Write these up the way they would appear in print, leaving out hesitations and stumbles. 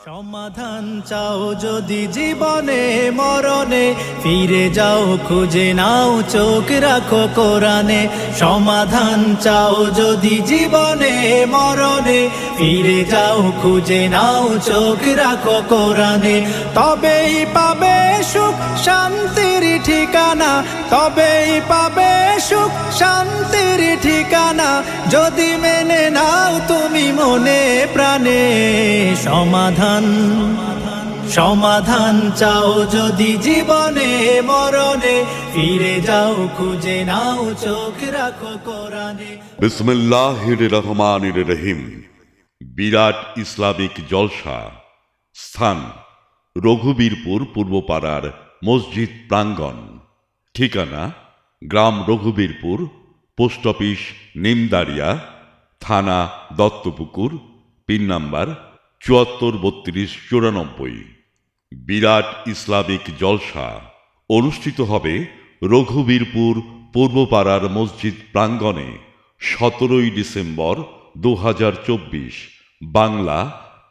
সমাধান চাও যদি জীবনে মরণে, ফিরে যাও খুঁজে নাও চোখ রাখো কোরআনে। সমাধান চাও যদি জীবনে মরণে, ফিরে যাও খুঁজে নাও চোখ রাখো কোরআনে। তবেই পাবে সুখ শান্তির ঠিকানা, তবেই পাবে সুখ শান্তির ঠিকানা, যদি মেনে নাও তুমি মনে প্রাণে। সমাধান চাও যদি জীবনে মরণে, ফিরে যাও খুঁজে নাও চোখ রাখো কোরআনে। বিসমিল্লাহির রহমানির রহিম। বিরাট ইসলামিক জলসা। স্থান রঘুবীরপুর পূর্বপাড়ার মসজিদ প্রাঙ্গণ। ঠিকানা গ্রাম রঘুবীরপুর, পোস্ট অফিস নিমদারিয়া, থানা দত্তপুকুর, পিন নাম্বার 743294। বিরাট ইসলামিক জলসা অনুষ্ঠিত হবে রঘুবীরপুর পূর্বপাড়ার মসজিদ প্রাঙ্গণে 17 ডিসেম্বর 2024, বাংলা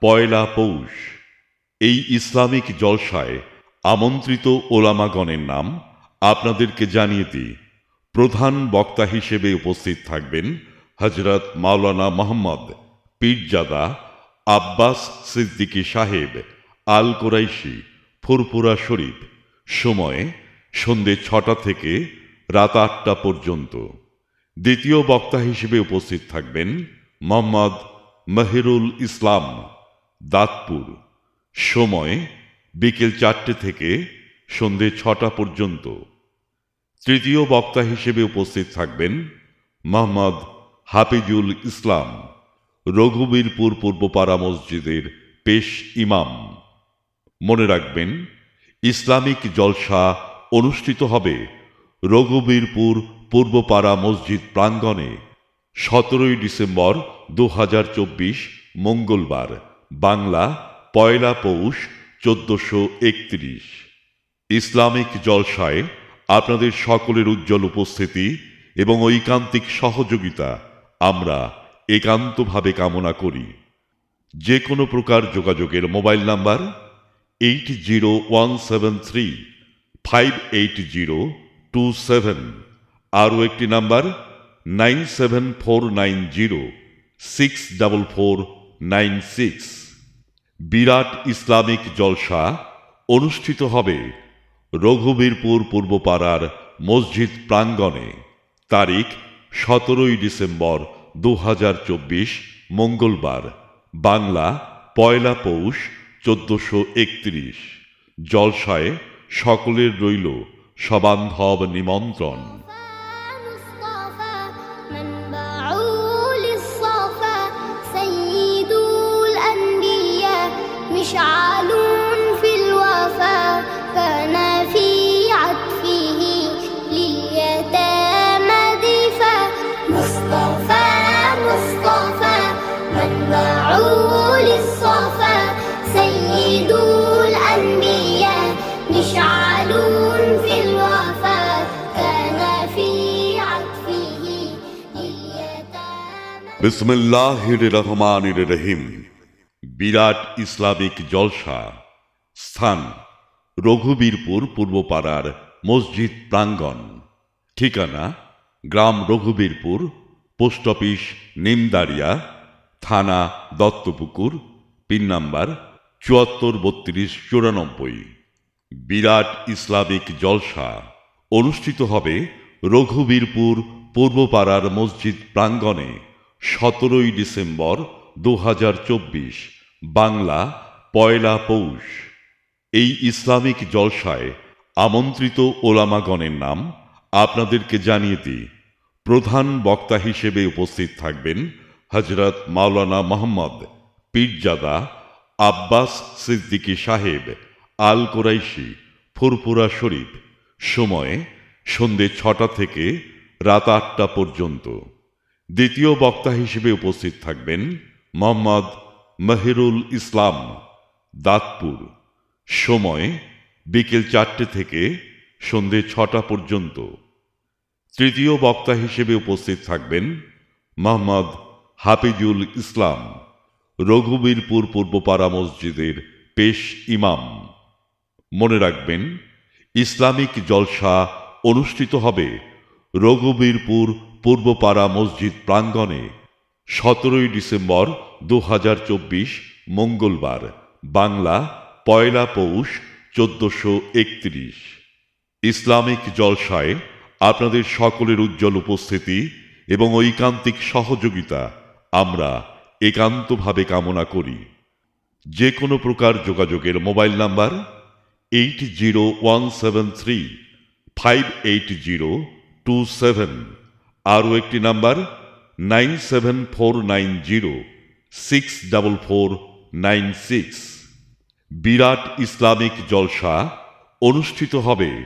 1 পৌষ। এই ইসলামিক জলসায় আমন্ত্রিত ওলামাগণের নাম আপনাদেরকে জানিয়ে দিই। প্রধান বক্তা হিসেবে উপস্থিত থাকবেন হযরত মাওলানা মোহাম্মদ পীরজাদা আব্বাস সিদ্দিকী সাহেব আল কোরাইশি, ফুরফুরা শরীফ। সময় সন্ধ্যে 6টা থেকে রাত 8টা পর্যন্ত। দ্বিতীয় বক্তা হিসেবে উপস্থিত থাকবেন মোহাম্মদ মহিরুল ইসলাম, দাঁতপুর। সময় বিকেল 4টে থেকে সন্ধ্যে 6টা পর্যন্ত। তৃতীয় বক্তা হিসেবে উপস্থিত থাকবেন মোহাম্মদ হাফিজুল ইসলাম, রঘুবীরপুর পূর্বপাড়া মসজিদের পেশ ইমাম। মনে রাখবেন, ইসলামিক জলসা অনুষ্ঠিত হবে রঘুবীরপুর পূর্বপাড়া মসজিদ প্রাঙ্গণে 17 ডিসেম্বর 2024, মঙ্গলবার, বাংলা 1 পৌষ 1431। ইসলামিক জলসায় আপনাদের সকলের উজ্জ্বল উপস্থিতি এবং ঐকান্তিক সহযোগিতা আমরা একান্তভাবে কামনা করি। যে কোনো প্রকার যোগাযোগের মোবাইল নাম্বার 8017358027, আরও একটি নাম্বার 9749064496। বিরাট ইসলামিক জলসা অনুষ্ঠিত হবে রঘুবীরপুর পূর্বপাড়ার মসজিদ প্রাঙ্গণে। তারিখ 17 ডিসেম্বর 2024, মঙ্গলবার, বাংলা 1 পৌষ 1431। জলসায় সকলের রইল সবান্ধব নিমন্ত্রণ। বিসমিল্লাহির রহমানির রহিম। বিরাট ইসলামিক জলসা। স্থান রঘুবীরপুর পূর্বপাড়ার মসজিদ প্রাঙ্গণ। ঠিকানা গ্রাম রঘুবীরপুর, পোস্ট অফিস নিমদারিয়া, থানা দত্তপুকুর, পিন নাম্বার 743294। বিরাট ইসলামিক জলসা অনুষ্ঠিত হবে রঘুবীরপুর পূর্বপাড়ার মসজিদ প্রাঙ্গণে 17 ডিসেম্বর 2024, বাংলা 1 পৌষ। এই ইসলামিক জলসায় আমন্ত্রিত ওলামাগণের নাম আপনাদেরকে জানিয়ে দিই। প্রধান বক্তা হিসেবে উপস্থিত থাকবেন হযরত মাওলানা মোহাম্মদ পীরজাদা আব্বাস সিদ্দিকী সাহেব আল কোরাইশি, ফুরফুরা শরীফ। সময় সন্ধ্যে 6টা থেকে রাত 8টা পর্যন্ত। দ্বিতীয় বক্তা হিসেবে উপস্থিত থাকবেন মোহাম্মদ মহিরুল ইসলাম, দাঁতপুর। সময় বিকেল 4টে থেকে সন্ধ্যে 6টা পর্যন্ত। তৃতীয় বক্তা হিসেবে উপস্থিত থাকবেন মোহাম্মদ হাফিজুল ইসলাম, রঘুবীরপুর পূর্বপাড়া মসজিদের পেশ ইমাম। মনে রাখবেন, ইসলামিক জলসা অনুষ্ঠিত হবে রঘুবীরপুর পূর্বপাড়া মসজিদ প্রাঙ্গণে 17 ডিসেম্বর 2024 মঙ্গলবার, বাংলা 1 পৌষ 1431। ইসলামিক জলসায় আপনাদের সকলের উজ্জ্বল উপস্থিতি এবং ঐকান্তিক সহযোগিতা আমরা একান্তভাবে কামনা করি। যে কোনো প্রকার যোগাযোগের মোবাইল নাম্বার 8017358027, আরও একটি নাম্বার 9749064496। বিরাট ইসলামিক জলসা অনুষ্ঠিত হবে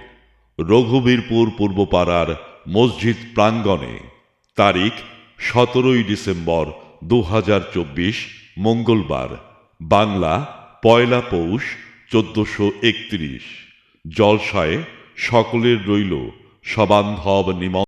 রঘুবীরপুর পূর্বপাড়ার মসজিদ প্রাঙ্গণে। তারিখ 17 ডিসেম্বর 2024 মঙ্গলবার, বাংলা 1 পৌষ 1431। জলসায় সকলের রইল সবান্ধব নিমন্ত্রণ।